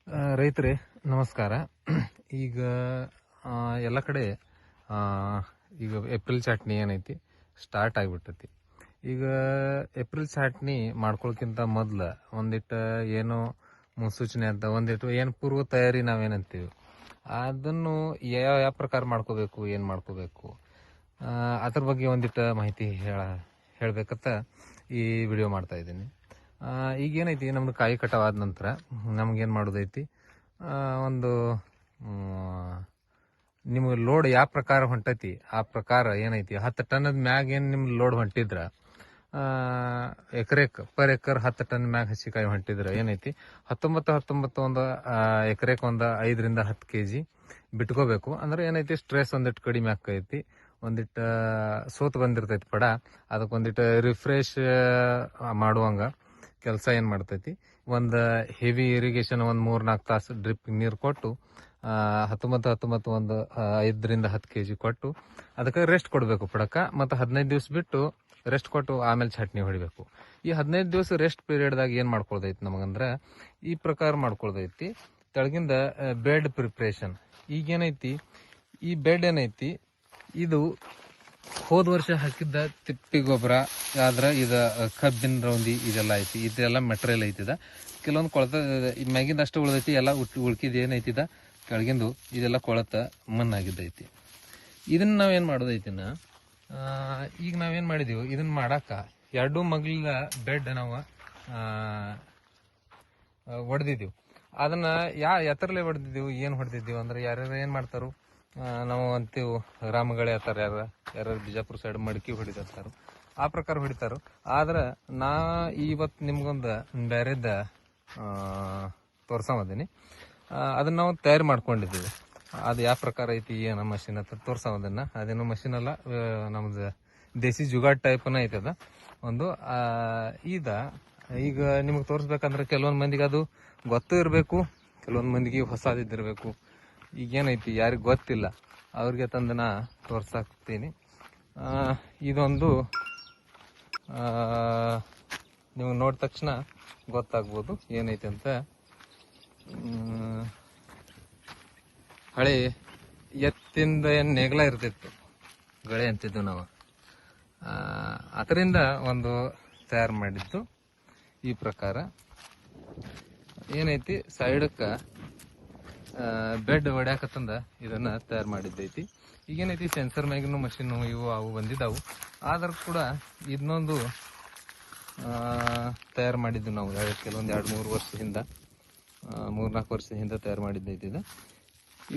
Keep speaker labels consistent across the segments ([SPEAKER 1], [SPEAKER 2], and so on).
[SPEAKER 1] ರೈತರೇ ನಮಸ್ಕಾರ. ಈಗ ಎಲ್ಲ ಕಡೆ ಈಗ ಏಪ್ರಿಲ್ ಚಾಟ್ನಿ ಏನೈತಿ ಸ್ಟಾರ್ಟ್ ಆಗಿಬಿಟ್ಟೈತಿ. ಈಗ ಏಪ್ರಿಲ್ ಚಾಟ್ನಿ ಮಾಡ್ಕೊಳಕ್ಕಿಂತ ಮೊದ್ಲು ಒಂದಿಟ್ಟು ಏನೋ ಮುನ್ಸೂಚನೆ ಅಂತ ಒಂದಿಟ್ಟು ಏನು ಪೂರ್ವ ತಯಾರಿ ನಾವೇನಂತೀವಿ ಅದನ್ನು ಯಾವ ಪ್ರಕಾರ ಮಾಡ್ಕೋಬೇಕು, ಏನು ಮಾಡ್ಕೋಬೇಕು ಅದ್ರ ಬಗ್ಗೆ ಒಂದಿಟ್ಟು ಮಾಹಿತಿ ಹೇಳ್ಬೇಕಂತ ಈ ವಿಡಿಯೋ ಮಾಡ್ತಾ ಇದ್ದೀನಿ. ಈಗೇನೈತಿ, ನಮ್ದು ಕಾಯಿ ಕಟಾವಾದ ನಂತರ ನಮ್ಗೇನು ಮಾಡೋದೈತಿ, ಒಂದು ನಿಮ್ಗೆ ಲೋಡ್ ಯಾವ ಪ್ರಕಾರ ಹೊಂಟೈತಿ ಆ ಪ್ರಕಾರ ಏನೈತಿ 10 ಟನ್ನದ ಮ್ಯಾಗ ಏನು ನಿಮ್ಗೆ ಲೋಡ್ ಹೊಂಟಿದ್ರ, ಪರ್ ಎಕರ್ 10 ಟನ್ ಮ್ಯಾಗ ಹಸಿಕಾಯಿ ಹೊಂಟಿದ್ರ ಏನೈತಿ 19 ಒಂದು ಎಕರೆಕ್ ಒಂದು 5ರಿಂದ 10 kg ಬಿಟ್ಕೋಬೇಕು. ಅಂದ್ರೆ ಏನೈತಿ, ಸ್ಟ್ರೆಸ್ ಒಂದಿಟ್ಟು ಕಡಿಮೆ ಆಕೈತಿ, ಒಂದಿಟ್ಟು ಸೋತ್ ಬಂದಿರ್ತೈತಿ ಪಡ, ಅದಕ್ಕೊಂದಿಟ್ಟು ರಿಫ್ರೆಶ್ ಮಾಡುವಂಗ ಕೆಲಸ ಏನ್ ಮಾಡ್ತೈತಿ. ಒಂದು ಹೆವಿ ಇರಿಗೇಷನ್ ಒಂದು 3-4 ತಾಸು ಡ್ರಿಪ್ ನೀರು ಕೊಟ್ಟು 19 ಒಂದು 5ರಿಂದ 10 kg ಕೊಟ್ಟು ಅದಕ್ಕೆ ರೆಸ್ಟ್ ಕೊಡಬೇಕು ಪಡಕ. ಮತ್ತು 15 ದಿವಸ ಬಿಟ್ಟು ರೆಸ್ಟ್ ಕೊಟ್ಟು ಆಮೇಲೆ ಚಟ್ನಿ ಹೊಡಿಬೇಕು. ಈ 15 ದಿವಸ ರೆಸ್ಟ್ ಪೀರಿಯಡ್ದಾಗ ಏನ್ ಮಾಡ್ಕೊಳ್ದೈತಿ ನಮಗಂದ್ರ ಈ ಪ್ರಕಾರ ಮಾಡ್ಕೊಳ್ದೈತಿ. ತೆಳಗಿಂದ ಬೆಡ್ ಪ್ರಿಪ್ರೇಷನ್. ಈಗೇನೈತಿ, ಈ ಬೆಡ್ ಏನೈತಿ ಇದು ಹೋದ ವರ್ಷ ಹಾಕಿದ್ದ ತಿಪ್ಪಿ ಗೊಬ್ಬರ ಆದ್ರ ಇದ ಕಬ್ಬಿನ ರೌಂದಿ ಇದೆಲ್ಲ ಐತಿ, ಇದೆಲ್ಲ ಮೆಟೀರಿಯಲ್ ಐತಿದ. ಕೆಲವೊಂದು ಕೊಳತ ಮ್ಯಾಗಿಂದ ಅಷ್ಟು ಉಳ್ದೈತಿ, ಎಲ್ಲ ಉಳ್ಕಿದ್ ಏನೈತಿದ ಕೆಳಗಿಂದು ಇದೆಲ್ಲ ಕೊಳತ ಮಣ್ಣಾಗಿದ್ದೈತಿ. ಇದನ್ನ ನಾವೇನ್ ಮಾಡೋದೈತಿನ, ಈಗ ನಾವೇನ್ ಮಾಡಿದೀವಿ ಇದನ್ನ ಮಾಡಾಕ 2 ಮಗ್ಲಿನ ಬೆಡ್ ನಾವು ಹೊಡೆದಿದ್ದೀವಿ. ಅದನ್ನ ಎತ್ತರಲೆ ಹೊಡೆದಿದ್ದೀವಿ. ಏನ್ ಹೊಡೆದಿದ್ದೀವಿ ಅಂದ್ರೆ ಯಾರ್ಯಾರು ಏನ್ ಮಾಡ್ತಾರು, ನಾವು ಅಂತೀವಿ ರಾಮಗಳೆ ಅತ್ತಾರ, ಯಾರು ಬಿಜಾಪುರ ಸೈಡ್ ಮಡಿಕೆ ಹೊಡಿತಾರ, ಆ ಪ್ರಕಾರ ಹೊಡಿತಾರ. ಆದ್ರ ನಾ ಇವತ್ತು ನಿಮ್ಗೊಂದು ಬೇರೆದ ತೋರ್ಸಮದೀನಿ. ಅದನ್ನ ನಾವು ತಯಾರು ಮಾಡ್ಕೊಂಡಿದ್ದೀವಿ. ಅದು ಯಾವ ಪ್ರಕಾರ ಐತಿ ಏನೋ ಮಷಿನ್ ಅಂತ ತೋರ್ಸೋದನ್ನ. ಅದೇನೋ ಮಷಿನ್ ಅಲ್ಲ, ನಮ್ದು ದೇಸಿ ಜುಗಾಡ್ ಟೈಪ್ನ ಐತದ ಒಂದು. ಈಗ ನಿಮ್ಗೆ ತೋರಿಸ್ಬೇಕಂದ್ರೆ ಕೆಲವೊಂದು ಮಂದಿಗೆ ಅದು ಗೊತ್ತೂ ಇರಬೇಕು, ಕೆಲವೊಂದು ಮಂದಿಗೆ ಹೊಸದಿದ್ದಿರ್ಬೇಕು. ಈಗೇನೈತಿ ಯಾರಿಗೆ ಗೊತ್ತಿಲ್ಲ ಅವ್ರಿಗೆ ತಂದು ನಾ ತೋರ್ಸಾಕ್ತೀನಿ. ಇದೊಂದು ನೀವು ನೋಡಿದ ತಕ್ಷಣ ಗೊತ್ತಾಗ್ಬೋದು ಏನೈತಿ ಅಂತ. ಹಳೆ ಎತ್ತಿಂದ ಏನ್ ನೆಗಲ ಇರ್ತಿತ್ತು, ಗಳೆ ಅಂತಿದ್ದು ನಾವು, ಅದರಿಂದ ಒಂದು ತಯಾರು ಮಾಡಿದ್ದು. ಈ ಪ್ರಕಾರ ಏನೈತಿ, ಸೈಡಕ್ಕ ಬೆಡ್ ಹೊಡ್ಯಾಕತ್ತಂದ ಇದನ್ನ ತಯಾರು ಮಾಡಿದ್ದೈತಿ. ಈಗೇನೈತಿ, ಸೆನ್ಸರ್ ಮ್ಯಾಗಿನ ಮಷಿನ್ ಇವು ಅವು ಬಂದಿದ್ದಾವು. ಆದ್ರೂ ಕೂಡ ಇದನ್ನೊಂದು ತಯಾರು ಮಾಡಿದ್ದು ನಾವು ಕೆಲವೊಂದು 2-3 ವರ್ಷದಿಂದ 3-4 ವರ್ಷದಿಂದ ತಯಾರು ಮಾಡಿದ್ದೈತಿ ಇದು.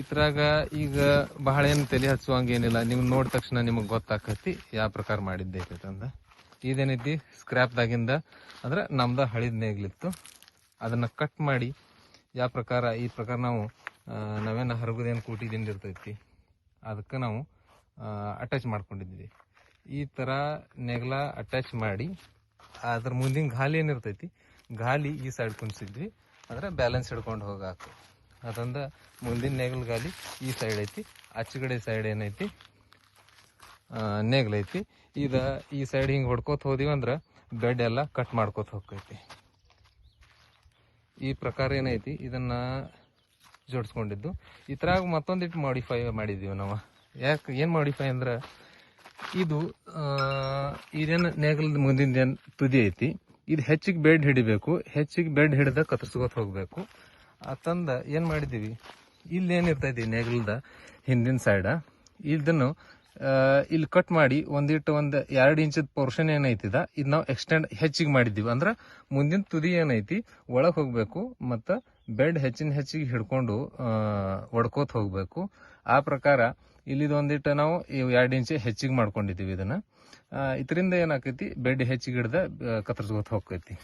[SPEAKER 1] ಇದ್ರಾಗ ಈಗ ಬಹಳ ಏನು ತಲೆ ಹಚ್ಚುವಂಗ ಏನಿಲ್ಲ, ನೀವು ನೋಡಿದ ತಕ್ಷಣ ನಿಮಗೆ ಗೊತ್ತಾಕತಿ ಯಾವ ಪ್ರಕಾರ ಮಾಡಿದ್ದೈತಿ ಅಂದ. ಇದೇನೈತಿ, ಸ್ಕ್ರಾಪ್ದಾಗಿಂದ ಅಂದ್ರೆ ನಮ್ದ ಹಳಿದ ನೇಗ್ಲಿತ್ತು, ಅದನ್ನ ಕಟ್ ಮಾಡಿ ಯಾವ ಪ್ರಕಾರ ಈ ಪ್ರಕಾರ ನಾವೇನು ಹರಗುದೇನು ಕೂಟಿದಿಂದ ಇರ್ತೈತಿ ಅದಕ್ಕೆ ನಾವು ಅಟ್ಯಾಚ್ ಮಾಡ್ಕೊಂಡಿದ್ವಿ. ಈ ತರ ನೆಗಲ ಅಟ್ಯಾಚ್ ಮಾಡಿ ಅದ್ರ ಮುಂದಿನ ಗಾಲಿ ಏನಿರ್ತೈತಿ, ಗಾಲಿ ಈ ಸೈಡ್ ಕುಣಿಸಿದ್ವಿ, ಅಂದ್ರೆ ಬ್ಯಾಲೆನ್ಸ್ ಹಿಡ್ಕೊಂಡು ಹೋಗಾಕು. ಅದೊಂದು ಮುಂದಿನ ನೇಗಲ್ ಗಾಲಿ ಈ ಸೈಡ್ ಐತಿ, ಆಚೆಗಡೆ ಸೈಡ್ ಏನೈತಿ ನೇಗ್ಲೈತಿ. ಈ ಸೈಡ್ ಹಿಂಗೆ ಹೊಡ್ಕೋತ ಹೋದಿವಿ ಅಂದ್ರೆ ಬೆಡ್ ಎಲ್ಲ ಕಟ್ ಮಾಡ್ಕೋತ ಹೋಗ್ತೈತಿ. ಈ ಪ್ರಕಾರ ಏನೈತಿ ಇದನ್ನ ಜೋಡಿಸ್ಕೊಂಡಿದ್ದು. ಈ ತರ ಮತ್ತೊಂದಿಟ್ಟು ಮಾಡಿಫೈ ಮಾಡಿದೀವಿ ನಾವು. ಏನ್ ಮಾಡಿಫೈ ಅಂದ್ರೆ, ಇದೇನು ನೇಗಲದ ಮುಂದಿನ ಏನ್ ತುದಿ ಐತಿ, ಇದು ಹೆಚ್ಚಿಗೆ ಬೆಡ್ ಹಿಡಿಬೇಕು, ಹೆಚ್ಚಿಗೆ ಬೆಡ್ ಹಿಡಿದ ಕತ್ತರಿಸ್ಕೋತ ಹೋಗ್ಬೇಕು ಅಂತಂದ ಏನ್ ಮಾಡಿದೀವಿ. ಇಲ್ಲಿ ಏನಿರ್ತೈತಿ ನೇಗಲದ ಹಿಂದಿನ ಸೈಡ, ಇದನ್ನು ಇಲ್ಲಿ ಕಟ್ ಮಾಡಿ ಒಂದು 2 ಇಂಚದ ಪೋರ್ಷನ್ ಏನೈತಿದ ಇದು ನಾವು ಎಕ್ಸ್ಟೆಂಡ್ ಹೆಚ್ಚಿಗೆ ಮಾಡಿದ್ದೀವಿ. ಅಂದ್ರೆ ಮುಂದಿನ ತುದಿ ಏನೈತಿ ಒಳಗ್ ಹೋಗ್ಬೇಕು, ಮತ್ತ ಬೆಡ್ ಹೆಚ್ಚಿಗೆ ಹಿಡ್ಕೊಂಡು ಒಡ್ಕೋತ ಹೋಗ್ಬೇಕು. ಆ ಪ್ರಕಾರ ಇಲ್ಲಿದು ಒಂದಿಟ್ಟು ನಾವು 2 ಇಂಚ್ ಹೆಚ್ಚಿಗೆ ಮಾಡ್ಕೊಂಡಿದೀವಿ ಇದನ್ನ. ಇದರಿಂದ ಏನಾಕೈತಿ, ಬೆಡ್ ಹೆಚ್ಚಿಗೆ ಹಿಡ್ದ ಕತ್ತರಿಸ್ಕೋತ ಹೋಗ್ತೈತಿ.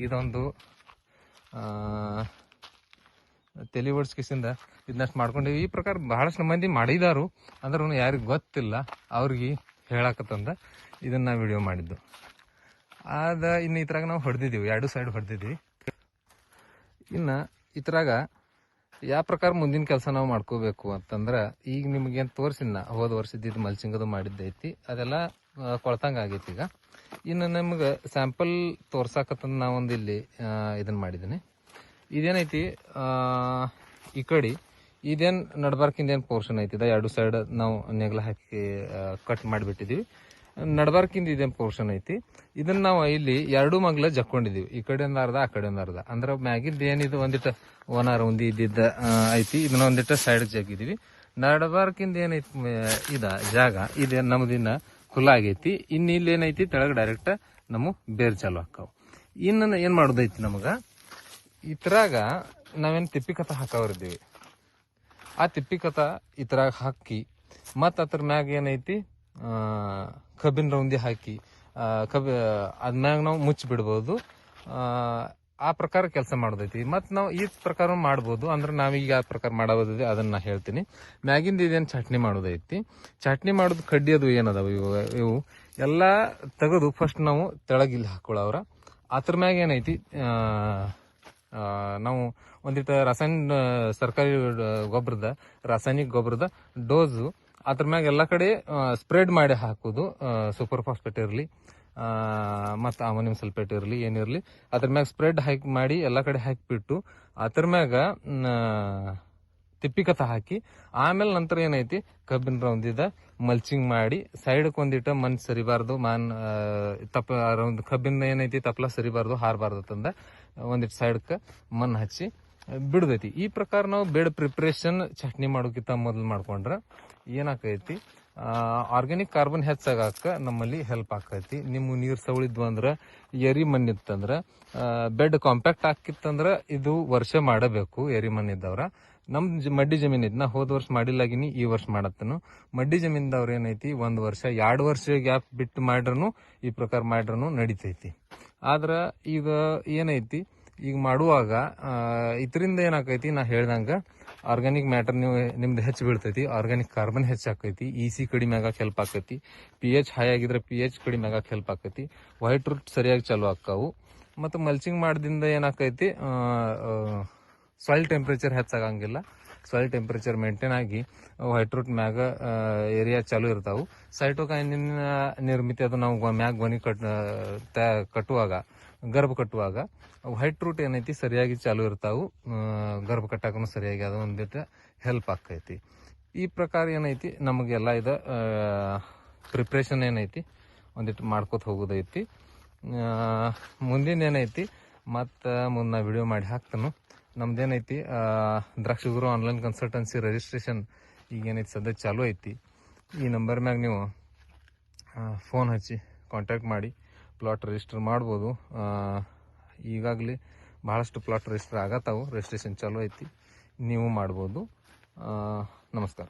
[SPEAKER 1] ಇದೊಂದು ತಲೆ ಓಡಿಸ್ಕಿಸಿಂದ ಇದನ್ನಷ್ಟು ಮಾಡ್ಕೊಂಡಿವಿ. ಈ ಪ್ರಕಾರ ಬಹಳಷ್ಟು ಮಂದಿ ಮಾಡಿದಾರು, ಅಂದ್ರೂ ಯಾರಿಗೆ ಗೊತ್ತಿಲ್ಲ ಅವ್ರಿಗೆ ಹೇಳಕತ್ತಂದ ಇದನ್ನ ವಿಡಿಯೋ ಮಾಡಿದ್ದು. ಇನ್ನು ಇದ್ರಾಗ ನಾವು ಹೊಡೆದಿದ್ದೀವಿ, 2 ಸೈಡ್ ಹೊಡೆದಿದ್ವಿ. ಇನ್ನು ಇದ್ರಾಗ ಯಾವ ಪ್ರಕಾರ ಮುಂದಿನ ಕೆಲಸ ನಾವು ಮಾಡ್ಕೋಬೇಕು ಅಂತಂದ್ರೆ, ಈಗ ನಿಮ್ಗೇನು ತೋರಿಸಿನ ಹೋದ ವರ್ಷದ ಮಲ್ಚಿಂಗದು ಮಾಡಿದ್ದೈತಿ, ಅದೆಲ್ಲ ಕೊಳ್ತಂಗ ಆಗೈತಿ. ಈಗ ಇನ್ನು ನಮ್ಗೆ ಸ್ಯಾಂಪಲ್ ತೋರ್ಸಾಕತ್ತಂದ ನಾವೊಂದು ಇಲ್ಲಿ ಇದನ್ನ ಮಾಡಿದ್ದೀನಿ. ಇದೇನೈತಿ ಈ ಕಡೆ ಇದೇನ್ ನಡ್ಬಾರ್ಕಿಂದ ಏನ್ ಪೋರ್ಷನ್ ಐತಿದ ಎರಡು ಸೈಡ್ ನಾವು ನೆಗ್ಲ ಹಾಕಿ ಕಟ್ ಮಾಡಿಬಿಟ್ಟಿದೀವಿ. ನಡ್ಬಾರ್ಕಿಂದ ಇದೇನ್ ಪೋರ್ಷನ್ ಐತಿ ಇದನ್ನ ನಾವು ಇಲ್ಲಿ ಎರಡು ಮಗ್ಲ ಜಕ್ಕೊಂಡಿದೀವಿ, ಈ ಕಡೆಯಿಂದ ಅರ್ಧ ಆ ಕಡೆಯಿಂದ ಅರ್ಧ. ಅಂದ್ರೆ ಮ್ಯಾಗಿಂದ ಏನಿದು ಒಂದಿಟ್ಟು ಒನಾರ ಉಂದಿ ಇದ್ದಿದ್ದ ಐತಿ, ಇದನ್ನ ಒಂದಿಟ್ಟು ಸೈಡ್ ಜಗ್ಗಿದೀವಿ. ನಡ್ಬಾರ್ಕಿಂದ ಏನೈತಿ ಇದ ಜಾಗ ಇದೆ ನಮ್ದಿನ್ನ ಖುಲ್ಲಾ ಆಗೈತಿ. ಇನ್ನು ಇಲ್ಲಿ ಏನೈತಿ ತೆಳಗ್ ಡೈರೆಕ್ಟ್ ನಮ್ಮ ಬೇರ್ ಚಾಲು ಹಾಕಾವ್. ಇನ್ನು ಏನ್ ಮಾಡೋದೈತಿ ನಮಗ, ಇದ್ರಾಗ ನಾವೇನ್ ತಿಪ್ಪಿ ಕಥ ಹಾಕವ್ರಿದ್ದೀವಿ, ಆ ತಿಪ್ಪಿ ಕಥ ಇದ್ರಾಗ ಹಾಕಿ ಮತ್ ಅದ್ರ ಮ್ಯಾಗ ಏನೈತಿ ಕಬ್ಬಿನ ರೌಂದಿ ಹಾಕಿ ಅದ್ಮ್ಯಾಗ ನಾವು ಮುಚ್ಚಿ ಬಿಡ್ಬೋದು. ಆ ಪ್ರಕಾರ ಕೆಲಸ ಮಾಡೋದೈತಿ. ಮತ್ ನಾವು ಈ ಪ್ರಕಾರ ಮಾಡ್ಬೋದು. ಅಂದ್ರೆ ನಾವೀಗ ಆ ಪ್ರಕಾರ ಮಾಡೋದಿದೆ ಅದನ್ನ ನಾ ಹೇಳ್ತೀನಿ. ಮ್ಯಾಗಿಂದ ಇದೇನ್ ಚಟ್ನಿ ಮಾಡೋದೈತಿ, ಚಟ್ನಿ ಮಾಡೋದು ಕಡ್ಡಿ ಅದು ಏನದಾವ ಇವು ಎಲ್ಲಾ ತೆಗೆದು ಫಸ್ಟ್ ನಾವು ತೆಳಗಿಲ್ಲಿ ಹಾಕೊಳ್ಳವ್ರ. ಅದ್ರ ಮ್ಯಾಗ ಏನೈತಿ ನಾವು ಒಂದಿಟ್ಟು ಸರ್ಕಾರಿ ರಾಸಾಯನಿಕ ಗೊಬ್ಬರದ ಡೋಸು ಅದ್ರ ಮ್ಯಾಗ ಎಲ್ಲಾ ಕಡೆ ಸ್ಪ್ರೆಡ್ ಮಾಡಿ ಹಾಕುದು. ಸೂಪರ್ ಫಾಸ್ಫೇಟ್ ಇರಲಿ ಮತ್ತು ಅಮೋನಿಯಂ ಸಲ್ಫೇಟ್ ಇರಲಿ ಏನಿರಲಿ ಅದ್ರ ಮ್ಯಾಗ ಸ್ಪ್ರೆಡ್ ಮಾಡಿ ಎಲ್ಲಾ ಕಡೆ ಹಾಕಿಬಿಟ್ಟು ಅದ್ರ ಮ್ಯಾಗ ತಿಪ್ಪಿ ಕಥ ಹಾಕಿ ಆಮೇಲೆ ನಂತರ ಏನೈತಿ ಕಬ್ಬಿನ ರೌಂದಿದ ಮಲ್ಚಿಂಗ್ ಮಾಡಿ ಸೈಡ್ಗೆ ಒಂದಿಟ್ಟು ಮಣ್ ಸರಿಬಾರ್ದು, ಕಬ್ಬಿನ ಏನೈತಿ ತಪ್ಪಲ ಸರಿಬಾರ್ದು, ಹಾರಬಾರ್ದು ತಂದ ಒಂದಿಟ್ಟು ಸೈಡ್ಕ ಮಣ್ ಹಚ್ಚಿ ಬಿಡುದೈತಿ. ಈ ಪ್ರಕಾರ ನಾವು ಬೇಡ ಪ್ರಿಪ್ರೇಷನ್ ಚಟ್ನಿ ಮಾಡೋಕ್ಕಿಂತ ಮೊದಲು ಮಾಡ್ಕೊಂಡ್ರ ಏನಾಕೈತಿ, ಆರ್ಗ್ಯಾನಿಕ್ ಕಾರ್ಬನ್ ಹೆಚ್ಚಾಗಾಕ ನಮ್ಮಲ್ಲಿ ಹೆಲ್ಪ್ ಆಕೈತಿ. ನಿಮ್ಮ ನೀರ್ ಸವಳಿದ್ವು ಅಂದ್ರ ಎರಿ ಮಣ್ಣಿತ್ತಂದ್ರ ಬೆಡ್ ಕಾಂಪ್ಯಾಕ್ಟ್ ಹಾಕಿತ್ತಂದ್ರ ಇದು ವರ್ಷ ಮಾಡಬೇಕು. ಎರಿ ಮಣ್ಣಿದ್ದವ್ರ ನಮ್ದು ಮಡ್ಡಿ ಜಮೀನ್ ಐತಿ, ನಾ ಹೋದ ವರ್ಷ ಮಾಡಿಲ್ಲಾಗಿನಿ, ಈ ವರ್ಷ ಮಾಡತ್ತನು. ಮಡ್ಡಿ ಜಮೀನ್ದವ್ರ ಏನೈತಿ 1 ವರ್ಷ 2 ವರ್ಷ ಗ್ಯಾಪ್ ಬಿಟ್ಟು ಮಾಡ್ರನು ಈ ಪ್ರಕಾರ ಮಾಡ್ರನು ನಡಿತೈತಿ. ಆದ್ರ ಈಗ ಏನೈತಿ ಈಗ ಮಾಡುವಾಗ ಇದರಿಂದ ಏನಾಕೈತಿ, ನಾ ಹೇಳ್ದಂಗ ಆರ್ಗ್ಯಾನಿಕ್ ಮ್ಯಾಟರ್ ನಿಮ್ದು ಹೆಚ್ಚು ಬೀಳ್ತೈತಿ, ಆರ್ಗ್ಯಾನಿಕ್ ಕಾರ್ಬನ್ ಹೆಚ್ಚಾಕೈತಿ, ಇಸಿ ಕಡಿಮೆ ಆಗಕ್ಕೆ ಹೆಲ್ಪ್ ಆಕೈತಿ, pH ಹೈ ಆಗಿದ್ರೆ pH ಕಡಿಮೆ ಆಗಕ್ಕೆ ಹೆಲ್ಪ್ ಆಕೈತಿ, ವೈಟ್ ರೂಟ್ ಸರಿಯಾಗಿ ಚಾಲು ಆಕಾವು. ಮತ್ತು ಮಲ್ಚಿಂಗ್ ಮಾಡದಿಂದ ಏನಾಕೈತಿ ಸಾಯಿಲ್ ಟೆಂಪರೇಚರ್ ಹೆಚ್ಚಾಗಂಗಿಲ್ಲ, ಸಾಯಿಲ್ ಟೆಂಪರೇಚರ್ ಮೇಂಟೈನ್ ಆಗಿ ವೈಟ್ ರೂಟ್ ಮ್ಯಾಗ ಏರಿಯಾ ಚಾಲು ಇರ್ತಾವು. ಸೈಟೋಕೈನಿನ್ ನಿರ್ಮಿತಿ ಅದು ನಾವು ಮ್ಯಾಗ ಗೊನಿ ಕಟ್ಟುವಾಗ ಗರ್ಭ ಕಟ್ಟುವಾಗ ವೈಟ್ ರೂಟ್ ಏನೈತಿ ಸರಿಯಾಗಿ ಚಾಲು ಇರ್ತಾವು, ಗರ್ಭ ಕಟ್ಟಾಕನು ಸರಿಯಾಗಿ ಅದು ಒಂದಿಟ್ಟು ಹೆಲ್ಪ್ ಆಕೈತಿ. ಈ ಪ್ರಕಾರ ಏನೈತಿ ನಮಗೆಲ್ಲ ಇದ ಪ್ರಿಪ್ರೇಷನ್ ಏನೈತಿ ಒಂದಿಟ್ಟು ಮಾಡ್ಕೋತ ಹೋಗೋದೈತಿ. ಮುಂದಿನ ಏನೈತಿ ಮತ್ತು ಮುಂದೆ ವಿಡಿಯೋ ಮಾಡಿ ಹಾಕ್ತಾನು. ನಮ್ದೇನೈತಿ ದ್ರಾಕ್ಷಿ ಗುರು ಆನ್ಲೈನ್ ಕನ್ಸಲ್ಟೆನ್ಸಿ ರಿಜಿಸ್ಟ್ರೇಷನ್ ಈಗೇನೈತಿ ಸದ್ಯ ಚಾಲು ಐತಿ. ಈ ನಂಬರ್ ಮ್ಯಾಗ ನೀವು ಫೋನ್ ಹಚ್ಚಿ ಕಾಂಟ್ಯಾಕ್ಟ್ ಮಾಡಿ ಪ್ಲಾಟ್ ರಿಜಿಸ್ಟರ್ ಮಾಡ್ಬೋದು. ಈಗಾಗಲೇ ಭಾಳಷ್ಟು ಪ್ಲಾಟ್ ರಿಜಿಸ್ಟರ್ ಆಗತ್ತಾವು, ರಿಜಿಸ್ಟ್ರೇಷನ್ ಚಾಲು ಐತಿ, ನೀವು ಮಾಡ್ಬೋದು. ನಮಸ್ಕಾರ.